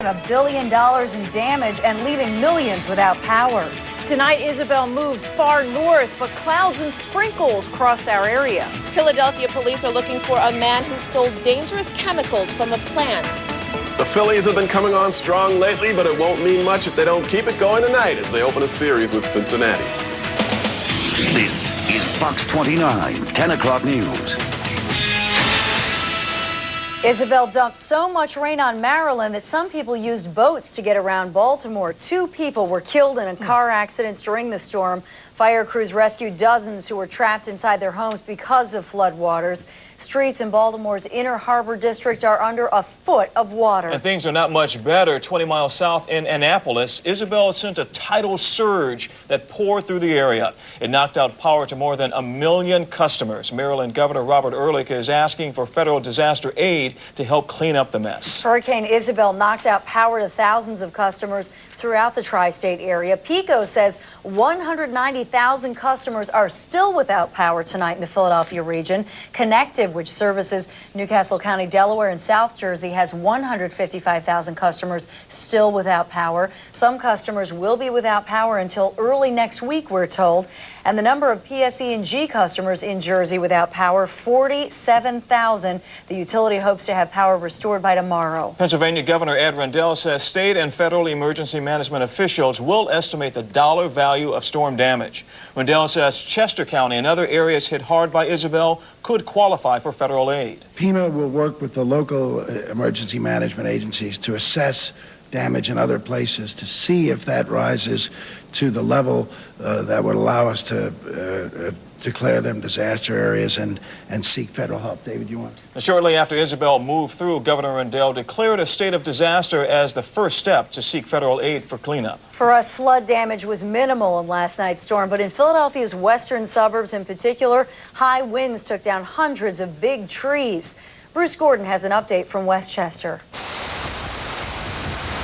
$1 billion in damage and leaving millions without power. Tonight, Isabel moves far north, but clouds and sprinkles cross our area. Philadelphia police are looking for a man who stole dangerous chemicals from a plant. The Phillies have been coming on strong lately, but it won't mean much if they don't keep it going tonight as they open a series with Cincinnati. This is Fox 29, 10 o'clock news. Isabel dumped so much rain on Maryland that some people used boats to get around Baltimore. 2 people were killed in car accidents during the storm. Fire crews rescued dozens who were trapped inside their homes because of floodwaters. Streets in Baltimore's Inner Harbor District are under a foot of water. And things are not much better. 20 miles south in Annapolis, Isabel sent a tidal surge that poured through the area. It knocked out power to more than 1 million customers. Maryland Governor Robert Ehrlich is asking for federal disaster aid to help clean up the mess. Hurricane Isabel knocked out power to thousands of customers throughout the tri-state area. PECO says 190,000 customers are still without power tonight in the Philadelphia region. Connective, which services Newcastle County, Delaware, and South Jersey, has 155,000 customers still without power. Some customers will be without power until early next week, we're told. And the number of PSE&G customers in Jersey without power, 47,000. The utility hopes to have power restored by tomorrow. Pennsylvania Governor Ed Rendell says state and federal emergency management officials will estimate the dollar value of storm damage. Rendell says Chester County and other areas hit hard by Isabel could qualify for federal aid. FEMA will work with the local emergency management agencies to assess damage in other places to see if that rises to the level that would allow us to declare them disaster areas and seek federal help. David, you want? Shortly after Isabel moved through, Governor Rendell declared a state of disaster as the first step to seek federal aid for cleanup. For us, flood damage was minimal in last night's storm, but in Philadelphia's western suburbs in particular, high winds took down hundreds of big trees. Bruce Gordon has an update from Westchester.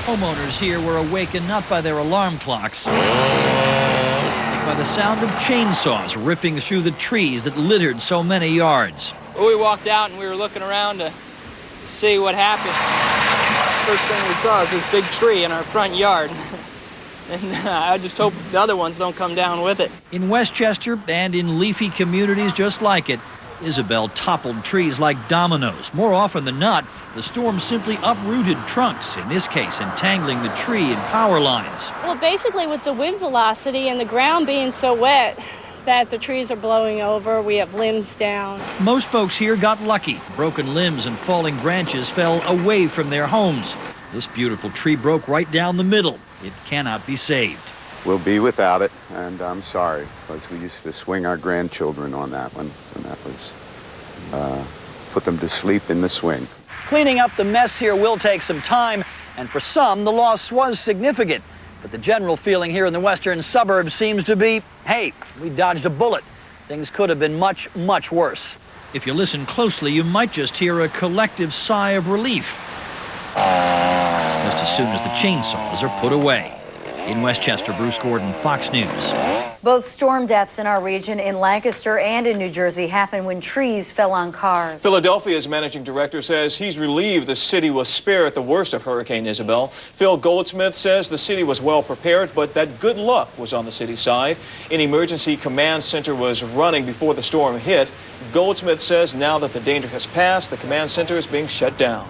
Homeowners here were awakened not by their alarm clocks, but by the sound of chainsaws ripping through the trees that littered so many yards. Well, we walked out and we were looking around to see what happened. First thing we saw is this big tree in our front yard. And I just hope the other ones don't come down with it. In Westchester and in leafy communities just like it, Isabel toppled trees like dominoes. More often than not, the storm simply uprooted trunks, in this case entangling the tree and power lines. Well, basically with the wind velocity and the ground being so wet that the trees are blowing over, we have limbs down. Most folks here got lucky. Broken limbs and falling branches fell away from their homes. This beautiful tree broke right down the middle. It cannot be saved. We'll be without it, and I'm sorry, because we used to swing our grandchildren on that one, and that was, put them to sleep in the swing. Cleaning up the mess here will take some time, and for some, the loss was significant. But the general feeling here in the western suburbs seems to be, hey, we dodged a bullet. Things could have been much, much worse. If you listen closely, you might just hear a collective sigh of relief, just as soon as the chainsaws are put away. In Westchester, Bruce Gordon, Fox News. Both storm deaths in our region in Lancaster and in New Jersey happened when trees fell on cars. Philadelphia's managing director says he's relieved the city was spared the worst of Hurricane Isabel. Phil Goldsmith says the city was well prepared, but that good luck was on the city side. An emergency command center was running before the storm hit. Goldsmith says now that the danger has passed, the command center is being shut down.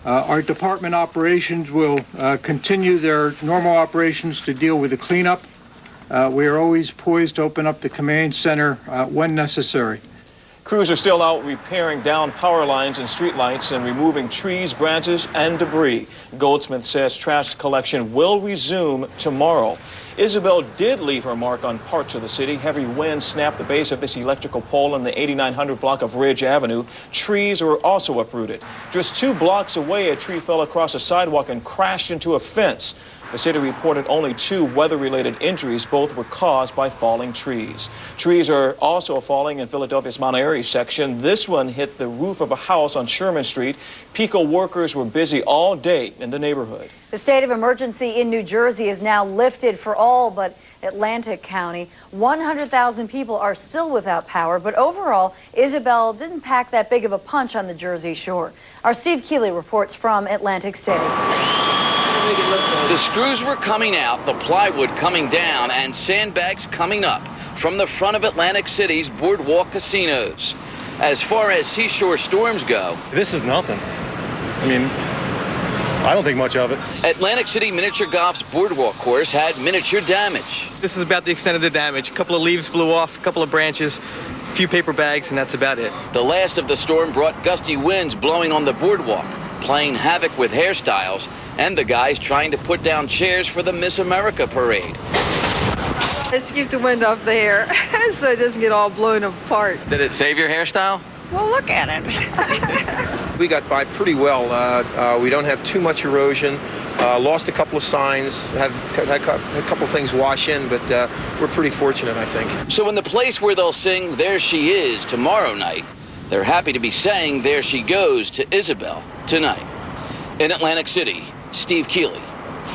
Our department operations will continue their normal operations to deal with the cleanup. We are always poised to open up the command center when necessary. Crews are still out repairing down power lines and street lights and removing trees, branches, and debris. Goldsmith says trash collection will resume tomorrow. Isabel did leave her mark on parts of the city. Heavy winds snapped the base of this electrical pole in the 8900 block of Ridge Avenue. Trees were also uprooted. Just 2 blocks away, a tree fell across a sidewalk and crashed into a fence. The city reported only 2 weather-related injuries. Both were caused by falling trees. Trees are also falling in Philadelphia's Mount Airy section. This one hit the roof of a house on Sherman Street. PECO workers were busy all day in the neighborhood. The state of emergency in New Jersey is now lifted for all but Atlantic County. 100,000 people are still without power, but overall, Isabel didn't pack that big of a punch on the Jersey Shore. Our Steve Keeley reports from Atlantic City. The screws were coming out, the plywood coming down, and sandbags coming up from the front of Atlantic City's boardwalk casinos. As far as seashore storms go, this is nothing. I mean, I don't think much of it. Atlantic City Miniature Golf's boardwalk course had miniature damage. This is about the extent of the damage. A couple of leaves blew off, a couple of branches, a few paper bags, and that's about it. The last of the storm brought gusty winds blowing on the boardwalk, playing havoc with hairstyles, and the guys trying to put down chairs for the Miss America parade. Let's keep the wind off the hair so it doesn't get all blown apart. Did it save your hairstyle? Well, look at it. We got by pretty well. We don't have too much erosion. Lost a couple of signs, had a couple of things wash in, but we're pretty fortunate, I think. So in the place where they'll sing There She Is tomorrow night, they're happy to be saying There She Goes to Isabel tonight. In Atlantic City, Steve Keeley,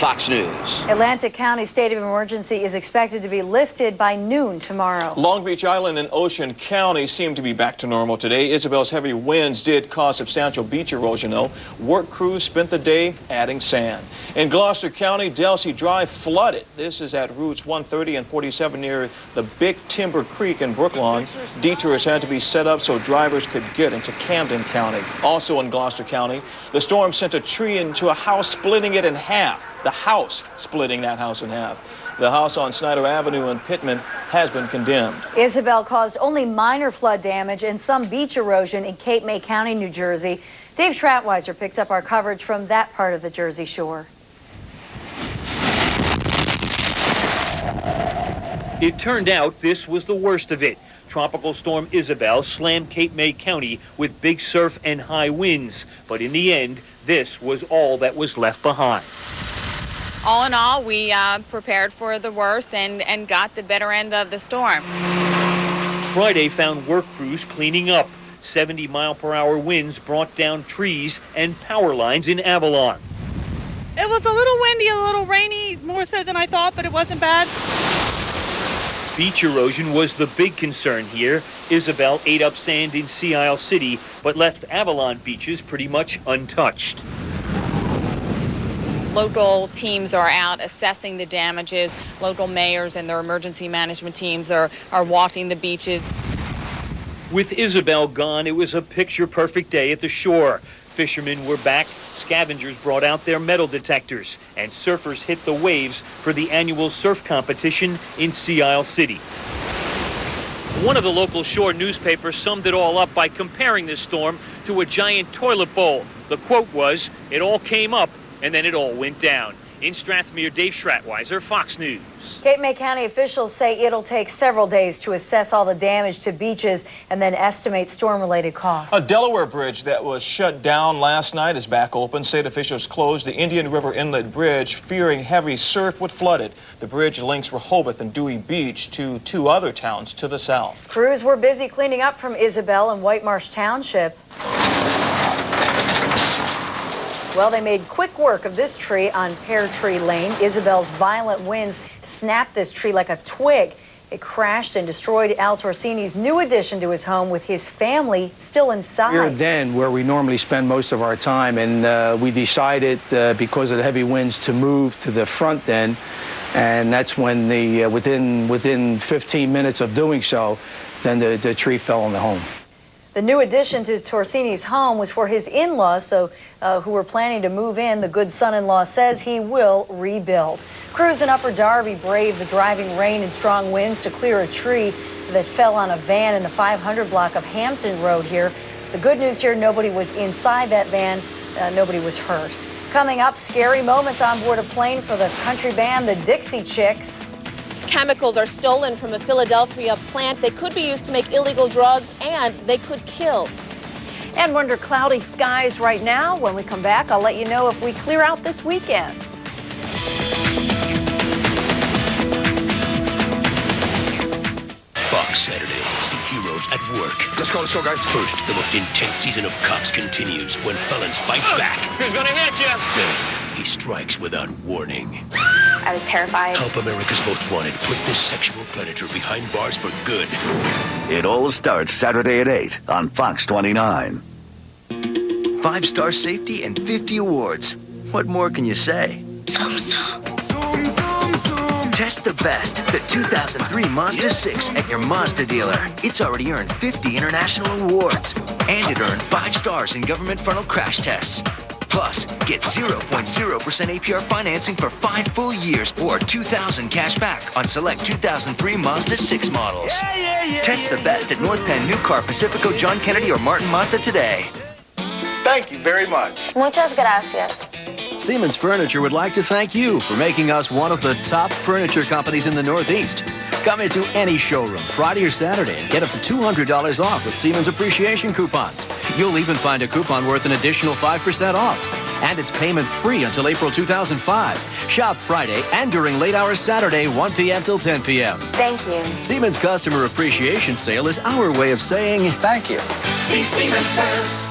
Fox News. Atlantic County state of emergency is expected to be lifted by noon tomorrow. Long Beach Island and Ocean County seem to be back to normal today. Isabel's heavy winds did cause substantial beach erosion, though. Work crews spent the day adding sand. In Gloucester County, Delsea Drive flooded. This is at routes 130 and 47 near the Big Timber Creek in Brookline. Detours had to be set up so drivers could get into Camden County. Also in Gloucester County, the storm sent a tree into a house, splitting it in half. The house splitting that house in half. The house on Snyder Avenue in Pittman has been condemned. Isabel caused only minor flood damage and some beach erosion in Cape May County, New Jersey. Dave Schratweiser picks up our coverage from that part of the Jersey Shore. It turned out this was the worst of it. Tropical storm Isabel slammed Cape May County with big surf and high winds. But in the end, this was all that was left behind. All in all, we prepared for the worst and got the better end of the storm. Friday found work crews cleaning up. 70-mile-per-hour winds brought down trees and power lines in Avalon. It was a little windy, a little rainy, more so than I thought, but it wasn't bad. Beach erosion was the big concern here. Isabel ate up sand in Sea Isle City, but left Avalon beaches pretty much untouched. Local teams are out assessing the damages. Local mayors and their emergency management teams are walking the beaches. With Isabel gone, it was a picture-perfect day at the shore. Fishermen were back, scavengers brought out their metal detectors, and surfers hit the waves for the annual surf competition in Sea Isle City. One of the local shore newspapers summed it all up by comparing this storm to a giant toilet bowl. The quote was, "It all came up, and then it all went down." In Strathmere, Dave Schratweiser, Fox News. Cape May County officials say it'll take several days to assess all the damage to beaches and then estimate storm-related costs. A Delaware bridge that was shut down last night is back open. State officials closed the Indian River Inlet Bridge, fearing heavy surf would flood it. The bridge links Rehoboth and Dewey Beach to two other towns to the south. Crews were busy cleaning up from Isabel and White Marsh Township. Well, they made quick work of this tree on Pear Tree Lane. Isabel's violent winds snapped this tree like a twig. It crashed and destroyed Al Torsini's new addition to his home with his family still inside. We're a den where we normally spend most of our time, and we decided because of the heavy winds to move to the front den, and that's when the within 15 minutes of doing so, then the tree fell on the home. The new addition to Torsini's home was for his in-laws, who were planning to move in. The good son-in-law says he will rebuild. Crews in Upper Darby braved the driving rain and strong winds to clear a tree that fell on a van in the 500 block of Hampton Road here. The good news here, nobody was inside that van. Nobody was hurt. Coming up, scary moments on board a plane for the country band, the Dixie Chicks. Chemicals are stolen from a Philadelphia plant. They could be used to make illegal drugs, and they could kill. And we're under cloudy skies right now. When we come back, I'll let you know if we clear out this weekend. Fox Saturday. See heroes at work. Let's go, guys. First, the most intense season of Cops continues when felons fight back. Who's gonna hit you? Then, he strikes without warning. I was terrified. Help America's Most Wanted put this sexual predator behind bars for good. It all starts Saturday at 8 on Fox 29. 5-star safety and 50 awards. What more can you say? Zoom, zoom. Zoom, zoom, zoom. Test the best, the 2003 Mazda 6 at your Mazda dealer. It's already earned 50 international awards. And it earned 5 stars in government frontal crash tests. Plus, get 0.0% APR financing for 5 full years or $2,000 cash back on select 2003 Mazda 6 models. Test the best at North Penn, New Car, Pacifico, John Kennedy, or Martin Mazda today. Thank you very much. Muchas gracias. Siemens Furniture would like to thank you for making us one of the top furniture companies in the Northeast. Come into any showroom Friday or Saturday and get up to $200 off with Siemens appreciation coupons. You'll even find a coupon worth an additional 5% off. And it's payment free until April 2005. Shop Friday and during late hours Saturday, 1 p.m. till 10 p.m. Thank you. Siemens Customer Appreciation Sale is our way of saying thank you. See Siemens first.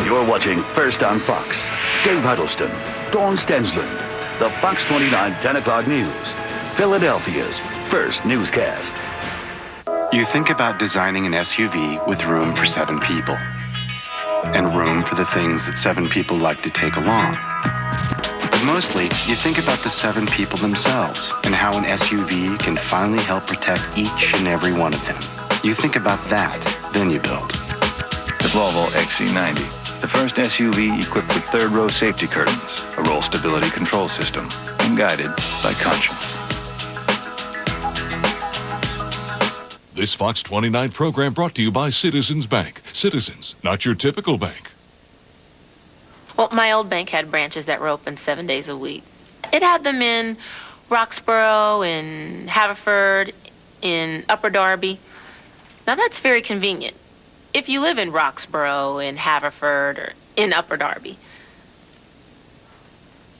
You're watching First on Fox. Dave Huddleston, Dawn Stensland, the Fox 29 10 o'clock news, Philadelphia's first newscast. You think about designing an SUV with room for 7 people. And room for the things that 7 people like to take along. But mostly, you think about the 7 people themselves and how an SUV can finally help protect each and every one of them. You think about that, then you build. The Volvo XC90, the first SUV equipped with third-row safety curtains, a roll stability control system, and guided by conscience. This Fox 29 program brought to you by Citizens Bank. Citizens, not your typical bank. Well, my old bank had branches that were open 7 days a week. It had them in Roxborough, in Haverford, in Upper Darby. Now that's very convenient. If you live in Roxborough, in Haverford, or in Upper Darby.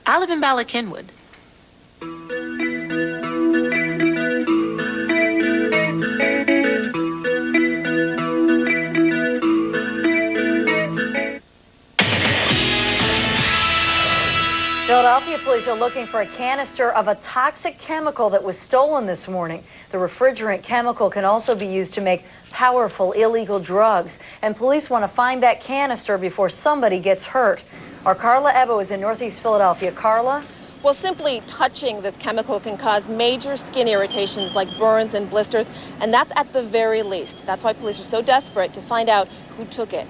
I live in Ballackinwood. Philadelphia police are looking for a canister of a toxic chemical that was stolen this morning. The refrigerant chemical can also be used to make powerful illegal drugs, and police want to find that canister before somebody gets hurt. Our Carla Ebo is in Northeast Philadelphia. Carla? Well, simply touching this chemical can cause major skin irritations like burns and blisters, and that's at the very least. That's why police are so desperate to find out who took it.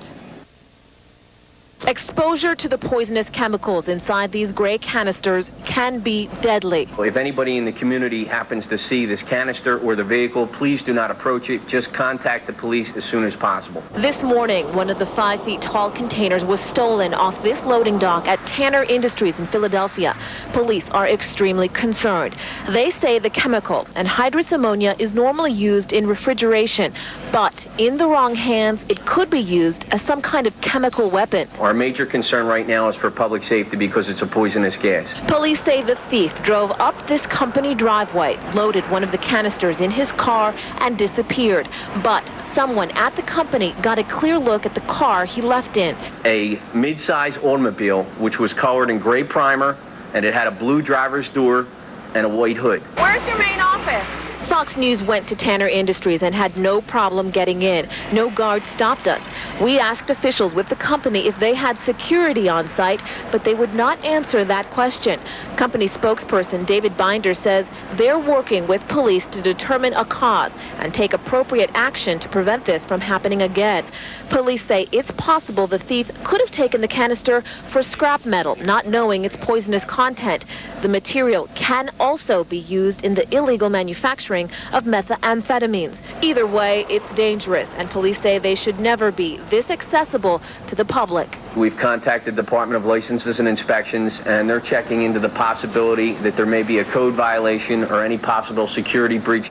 Exposure to the poisonous chemicals inside these gray canisters can be deadly. If anybody in the community happens to see this canister or the vehicle, please do not approach it. Just contact the police as soon as possible. This morning, one of the 5 feet tall containers was stolen off this loading dock at Tanner Industries in Philadelphia. Police are extremely concerned. They say the chemical, anhydrous ammonia, is normally used in refrigeration, but in the wrong hands, it could be used as some kind of chemical weapon. Our major concern right now is for public safety because it's a poisonous gas. Police say the thief drove up this company driveway, loaded one of the canisters in his car, and disappeared. But someone at the company got a clear look at the car he left in. A mid-size automobile, which was colored in gray primer, and it had a blue driver's door and a white hood. Where's your main office? Fox News went to Tanner Industries and had no problem getting in. No guard stopped us. We asked officials with the company if they had security on site, but they would not answer that question. Company spokesperson David Binder says they're working with police to determine a cause and take appropriate action to prevent this from happening again. Police say it's possible the thief could have taken the canister for scrap metal, not knowing its poisonous content. The material can also be used in the illegal manufacturing of methamphetamines. Either way, it's dangerous, and police say they should never be this accessible to the public. We've contacted the Department of Licenses and Inspections, and they're checking into the possibility that there may be a code violation or any possible security breach.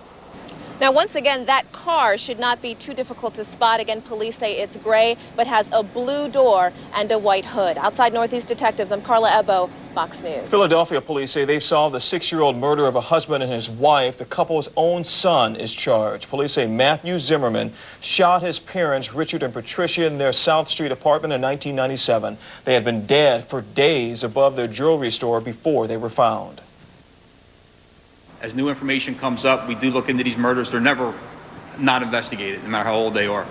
Now, once again, that car should not be too difficult to spot. Again, police say it's gray, but has a blue door and a white hood. Outside Northeast Detectives, I'm Carla Ebo, Fox News. Philadelphia police say they've solved the 6-year-old murder of a husband and his wife. The couple's own son is charged. Police say Matthew Zimmerman shot his parents, Richard and Patricia, in their South Street apartment in 1997. They had been dead for days above their jewelry store before they were found. as new information comes up, we do look into these murders. They're never not investigated, no matter how old they are.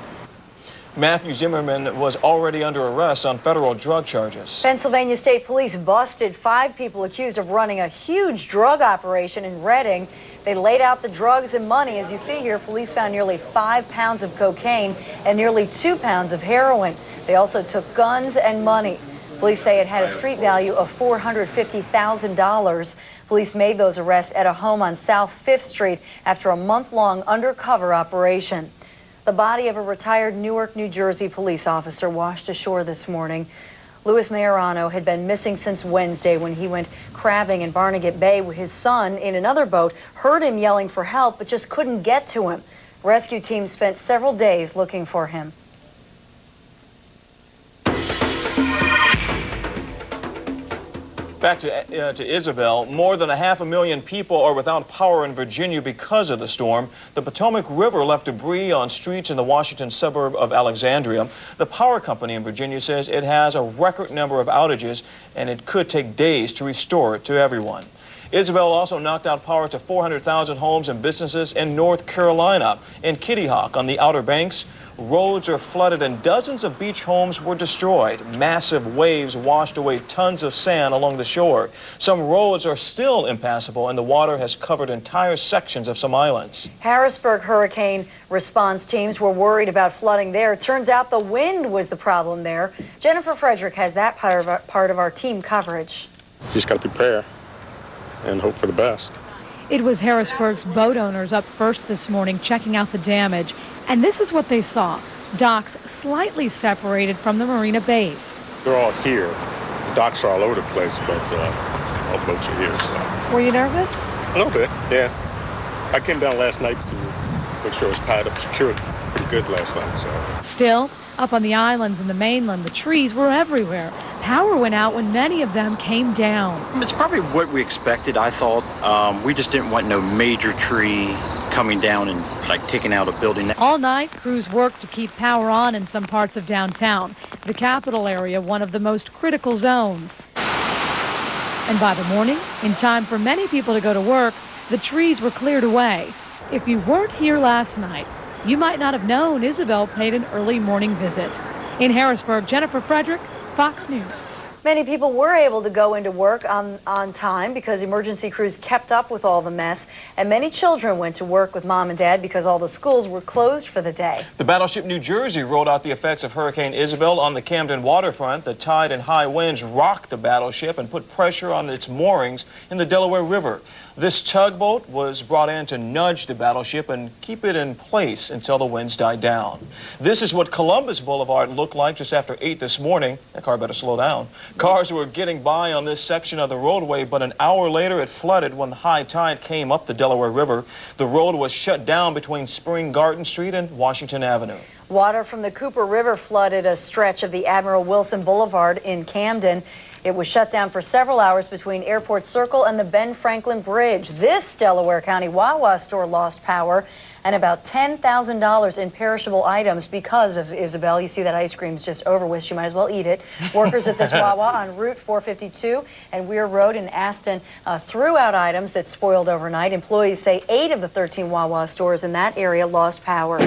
Matthew Zimmerman was already under arrest on federal drug charges. Pennsylvania State Police busted 5 people accused of running a huge drug operation in Reading. They laid out the drugs and money. As you see here, police found nearly 5 pounds of cocaine and nearly 2 pounds of heroin. They also took guns and money. Police say it had a street value of $450,000. Police made those arrests at a home on South 5th Street after a month-long undercover operation. The body of a retired Newark, New Jersey police officer washed ashore this morning. Louis Majorano had been missing since Wednesday when he went crabbing in Barnegat Bay with his son in another boat, heard him yelling for help, but just couldn't get to him. Rescue teams spent several days looking for him. Back to Isabel. More than 500,000 people are without power in Virginia because of the storm. The Potomac River left debris on streets in the Washington suburb of Alexandria. The power company in Virginia says it has a record number of outages and it could take days to restore it to everyone. Isabel also knocked out power to 400,000 homes and businesses in North Carolina. In Kitty Hawk on the Outer Banks, roads are flooded and dozens of beach homes were destroyed. Massive waves washed away tons of sand along the shore. Some roads are still impassable and the water has covered entire sections of some islands. Harrisburg hurricane response teams were worried about flooding there. It turns out the wind was the problem there. Jennifer Frederick has that part of our team coverage. You just got to prepare and hope for the best. It was Harrisburg's boat owners up first this morning checking out the damage. And this is what they saw. Docks slightly separated from the marina bays. They're all here. The docks are all over the place, but all the boats are here. So. Were you nervous? A little bit, yeah. I came down last night to make sure it was tied up secured pretty good last night. So. Still, up on the islands and the mainland, the trees were everywhere. Power went out when many of them came down. It's probably what we expected, I thought. We just didn't want no major tree coming down and like taking out a building. All night, crews worked to keep power on in some parts of downtown, the capital area, one of the most critical zones. And by the morning, in time for many people to go to work, the trees were cleared away. If you weren't here last night, you might not have known Isabel paid an early morning visit. In Harrisburg, Jennifer Frederick, Fox News. Many people were able to go into work on time because emergency crews kept up with all the mess, and many children went to work with mom and dad because all the schools were closed for the day. The battleship New Jersey rode out the effects of Hurricane Isabel on the Camden waterfront. The tide and high winds rocked the battleship and put pressure on its moorings in the Delaware River. This tugboat was brought in to nudge the battleship and keep it in place until the winds died down. This is what Columbus Boulevard looked like just after 8 this morning. That car better slow down. Cars were getting by on this section of the roadway, but an hour later it flooded when the high tide came up the Delaware River. The road was shut down between Spring Garden Street and Washington Avenue. Water from the Cooper River flooded a stretch of the Admiral Wilson Boulevard in Camden. It was shut down for several hours between Airport Circle and the Ben Franklin Bridge. This Delaware County Wawa store lost power and about $10,000 in perishable items because of Isabel. You see that ice cream's just over with. You might as well eat it. Workers at this Wawa on Route 452 and Weir Road in Aston threw out items that spoiled overnight. Employees say 8 of the 13 Wawa stores in that area lost power.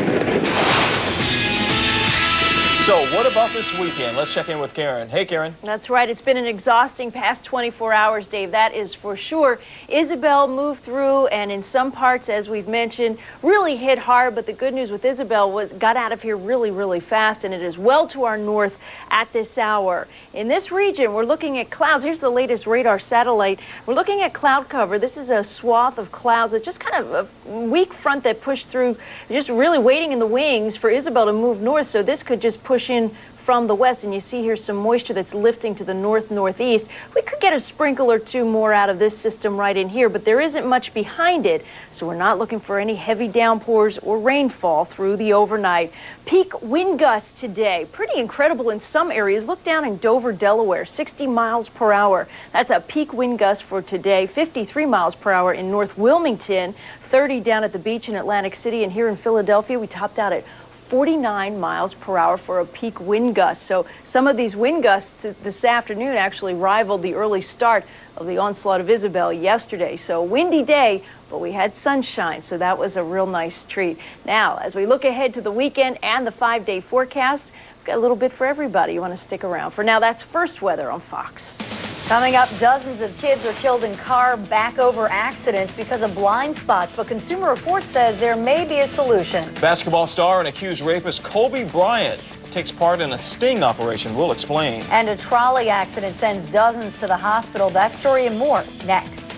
So what about this weekend? Let's check in with Karen. Hey, Karen. That's right. It's been an exhausting past 24 hours, Dave. That is for sure. Isabel moved through, and in some parts, as we've mentioned, really hit hard. But the good news with Isabel was got out of here really, really fast, and it is well to our north at this hour. In this region, we're looking at clouds. Here's the latest radar satellite. We're looking at cloud cover. This is a swath of clouds. It's just kind of a weak front that pushed through, just really waiting in the wings for Isabel to move north. So this could just push in from the west, and you see here some moisture that's lifting to the north-northeast. We could get a sprinkle or two more out of this system right in here, but there isn't much behind it, so we're not looking for any heavy downpours or rainfall through the overnight. Peak wind gusts today, pretty incredible in some areas. Look down in Dover, Delaware, 60 miles per hour. That's a peak wind gust for today. 53 miles per hour in North Wilmington, 30 down at the beach in Atlantic City, and here in Philadelphia we topped out at 49 miles per hour for a peak wind gust. So some of these wind gusts this afternoon actually rivaled the early start of the onslaught of Isabel yesterday. So windy day, but we had sunshine, so that was a real nice treat. Now, as we look ahead to the weekend and the 5-day forecast, we've got a little bit for everybody. You want to stick around. For now, that's First Weather on Fox. Coming up, dozens of kids are killed in car back-over accidents because of blind spots, but Consumer Reports says there may be a solution. Basketball star and accused rapist Kobe Bryant takes part in a sting operation. We'll explain. And a trolley accident sends dozens to the hospital. That story and more next.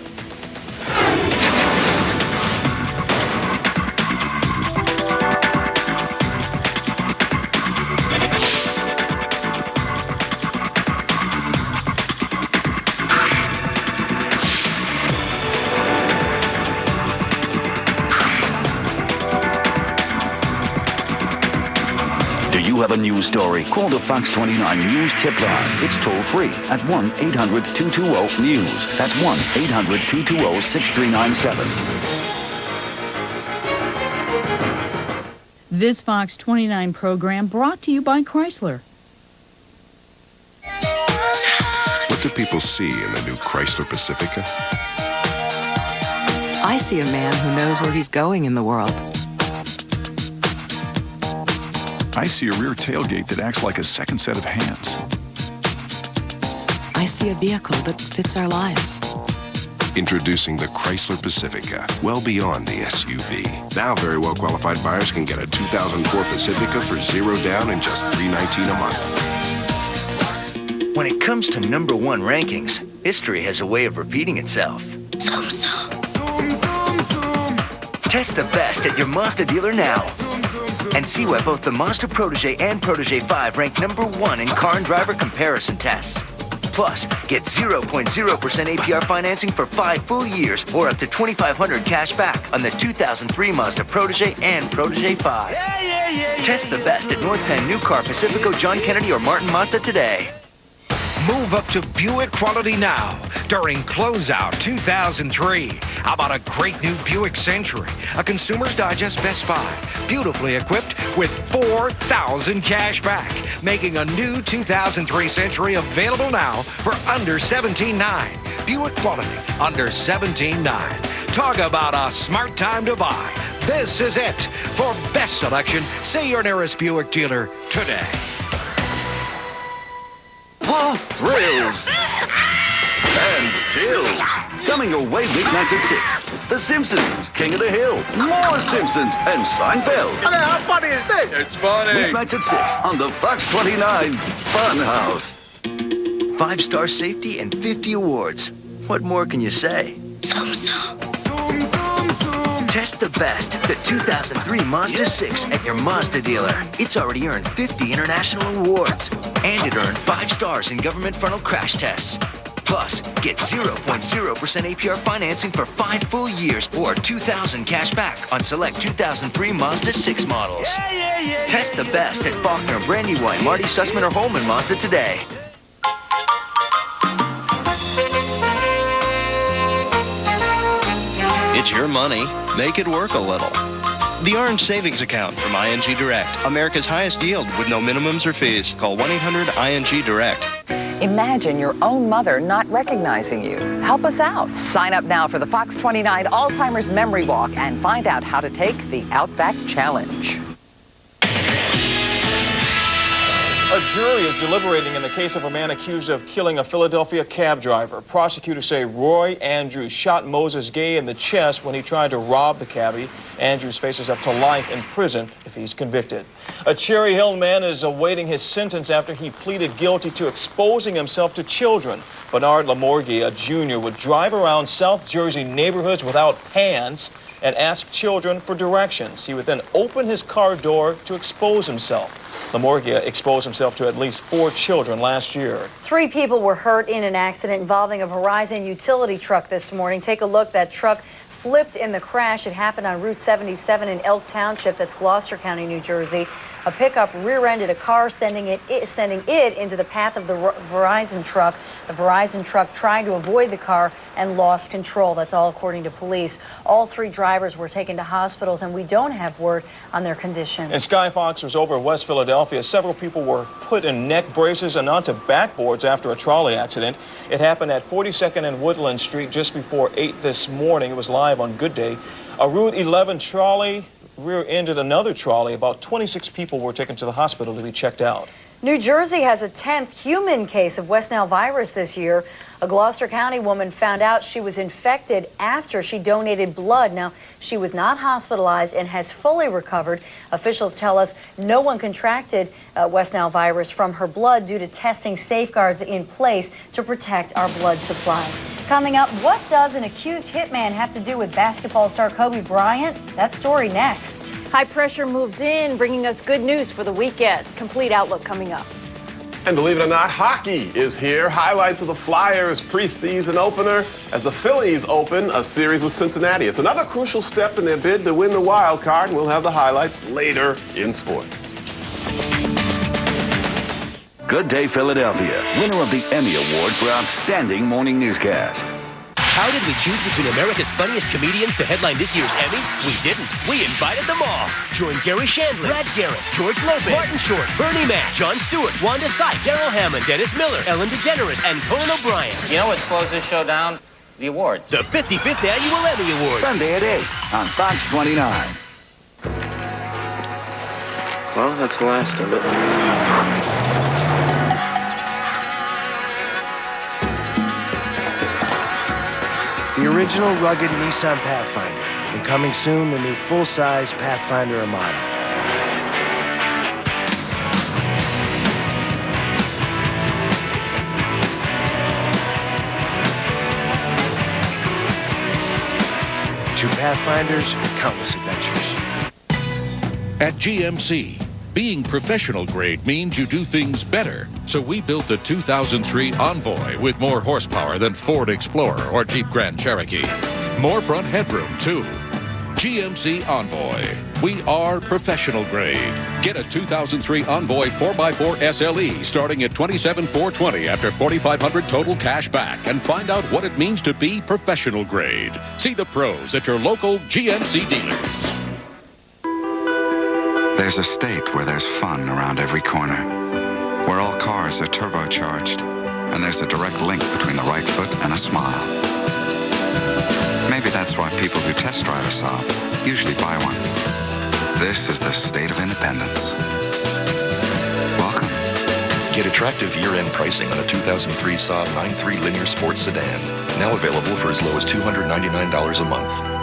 Do you have a news story? Call the Fox 29 News Tip Line. It's toll-free at 1-800-220-NEWS. That's 1-800-220-6397. This Fox 29 program brought to you by Chrysler. What do people see in the new Chrysler Pacifica? I see a man who knows where he's going in the world. I see a rear tailgate that acts like a second set of hands. I see a vehicle that fits our lives. Introducing the Chrysler Pacifica, well beyond the SUV. Now very well qualified buyers can get a 2004 Pacifica for $0 down and just $319 a month. When it comes to #1 rankings, history has a way of repeating itself. Zoom, zoom. Test the best at your Mazda dealer now. And see why both the Mazda Protege and Protege 5 rank #1 in car and driver comparison tests. Plus, get 0.0% APR financing for 5 full years or up to $2,500 cash back on the 2003 Mazda Protege and Protege 5. Test the best at North Penn, New Car, Pacifico, John Kennedy, or Martin Mazda today. Move up to Buick quality now during Closeout 2003. How about a great new Buick Century, a Consumer's Digest Best Buy, beautifully equipped with $4,000 cash back, making a new 2003 Century available now for under $17,900. Buick quality under $17,900. Talk about a smart time to buy. This is it. For best selection, see your nearest Buick dealer today. Thrills and chills. Coming your way weeknights at 6. The Simpsons, King of the Hill, more Simpsons, and Seinfeld. I mean, how funny is this? It's funny. Weeknights at 6 on the Fox 29 Funhouse. 5-star safety and 50 awards. What more can you say? Zoom, zoom. Test the best, the 2003 Mazda 6 at your Mazda dealer. It's already earned 50 international awards. And it earned 5 stars in government frontal crash tests. Plus, get 0.0% APR financing for 5 full years or $2,000 cash back on select 2003 Mazda 6 models. Test the best at Faulkner, Brandywine, Marty Sussman, or Holman Mazda today. It's your money. Make it work a little. The Orange Savings Account from ING Direct. America's highest yield with no minimums or fees. Call 1-800-ING Direct. Imagine your own mother not recognizing you. Help us out. Sign up now for the Fox 29 Alzheimer's Memory Walk and find out how to take the Outback Challenge. A jury is deliberating in the case of a man accused of killing a Philadelphia cab driver. Prosecutors say Roy Andrews shot Moses Gay in the chest when he tried to rob the cabbie. Andrews faces up to life in prison if he's convicted. A Cherry Hill man is awaiting his sentence after he pleaded guilty to exposing himself to children. Bernard Lamorgia Jr. would drive around South Jersey neighborhoods without hands and ask children for directions. He would then open his car door to expose himself. Lamorgia exposed himself to at least 4 children last year. 3 people were hurt in an accident involving a Verizon utility truck this morning. Take a look. That truck flipped in the crash. It happened on Route 77 in Elk Township. That's Gloucester County, New Jersey. A pickup rear-ended a car, sending it into the path of the Verizon truck. The Verizon truck tried to avoid the car and lost control. That's all according to police. All 3 drivers were taken to hospitals, and we don't have word on their condition. And Skyfox was over West Philadelphia. Several people were put in neck braces and onto backboards after a trolley accident. It happened at 42nd and Woodland Street just before 8 this morning. It was live on Good Day. A Route 11 trolley rear-ended another trolley. About 26 people were taken to the hospital to be checked out. New Jersey has a 10th human case of West Nile virus this year. A Gloucester County woman found out she was infected after she donated blood. Now, she was not hospitalized and has fully recovered. Officials tell us no one contracted West Nile virus from her blood due to testing safeguards in place to protect our blood supply. Coming up, what does an accused hitman have to do with basketball star Kobe Bryant? That story next. High pressure moves in, bringing us good news for the weekend. Complete outlook coming up. And believe it or not, hockey is here. Highlights of the Flyers' preseason opener as the Phillies open a series with Cincinnati. It's another crucial step in their bid to win the wild card, and we'll have the highlights later in sports. Good Day Philadelphia, winner of the Emmy Award for Outstanding Morning Newscast. How did we choose between America's funniest comedians to headline this year's Emmys? We didn't. We invited them all. Join Gary Shandling, Brad Garrett, George Lopez, Martin Short, Bernie Mac, Jon Stewart, Wanda Sykes, Daryl Hammond, Dennis Miller, Ellen DeGeneres, and Conan O'Brien. You know what slows this show down? The awards. The 55th Annual Emmy Awards. Sunday at 8 on Fox 29. Well, that's the last of it. The original rugged Nissan Pathfinder, and coming soon, the new full-size Pathfinder Armada. Two Pathfinders, countless adventures. At GMC, being professional grade means you do things better. So we built the 2003 Envoy with more horsepower than Ford Explorer or Jeep Grand Cherokee. More front headroom, too. GMC Envoy. We are professional grade. Get a 2003 Envoy 4x4 SLE starting at $27,420 after $4,500 total cash back, and find out what it means to be professional grade. See the pros at your local GMC dealers. There's a state where there's fun around every corner, where all cars are turbocharged, and there's a direct link between the right foot and a smile. Maybe that's why people who test drive a Saab usually buy one. This is the state of independence. Welcome. Get attractive year-end pricing on a 2003 Saab 9.3 linear sports sedan. Now available for as low as $299 a month.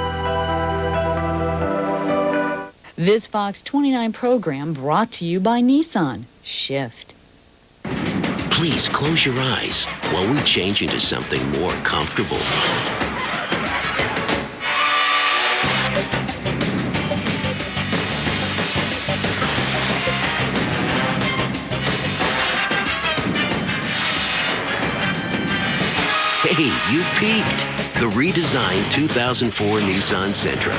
This Fox 29 program brought to you by Nissan. Shift. Please close your eyes while we change into something more comfortable. Hey, you peaked. The redesigned 2004 Nissan Sentra.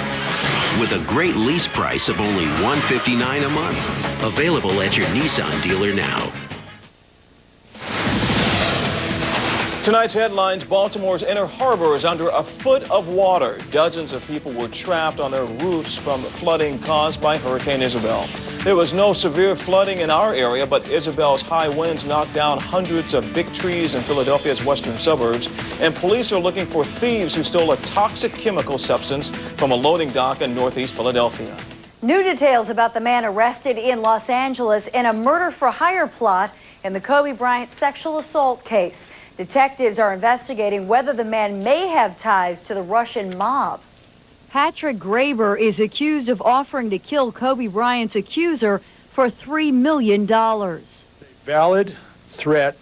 With a great lease price of only $159 a month. Available at your Nissan dealer now. Tonight's headlines: Baltimore's Inner Harbor is under a foot of water. Dozens of people were trapped on their roofs from flooding caused by Hurricane Isabel. There was no severe flooding in our area, but Isabel's high winds knocked down hundreds of big trees in Philadelphia's western suburbs, and police are looking for thieves who stole a toxic chemical substance from a loading dock in northeast Philadelphia. New details about the man arrested in Los Angeles in a murder-for-hire plot in the Kobe Bryant sexual assault case. Detectives are investigating whether the man may have ties to the Russian mob. Patrick Graber is accused of offering to kill Kobe Bryant's accuser for $3 million. Valid threat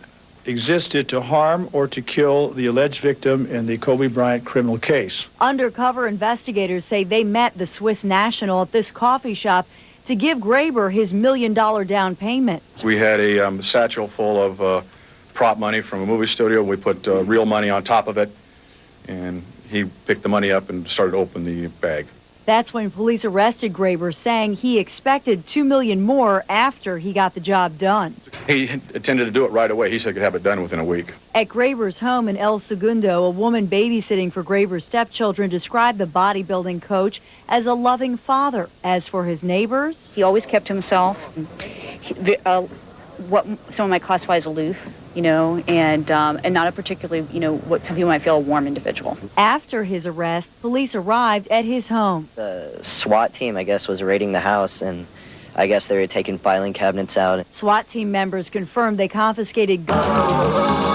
existed to harm or to kill the alleged victim in the Kobe Bryant criminal case. Undercover investigators say they met the Swiss national at this coffee shop to give Graber his $1 million down payment. We had a satchel full of prop money from a movie studio. We put real money on top of it, and he picked the money up and started opening the bag. That's when police arrested Graber, saying he expected $2 million more after he got the job done. He intended to do it right away. He said he could have it done within a week. At Graber's home in El Segundo, a woman babysitting for Graber's stepchildren described the bodybuilding coach as a loving father. As for his neighbors, he always kept to himself. What someone might classify as aloof, and not a particularly, what some people might feel a warm individual. After his arrest, police arrived at his home. The SWAT team, I guess, was raiding the house, and I guess they were taking filing cabinets out. SWAT team members confirmed they confiscated guns.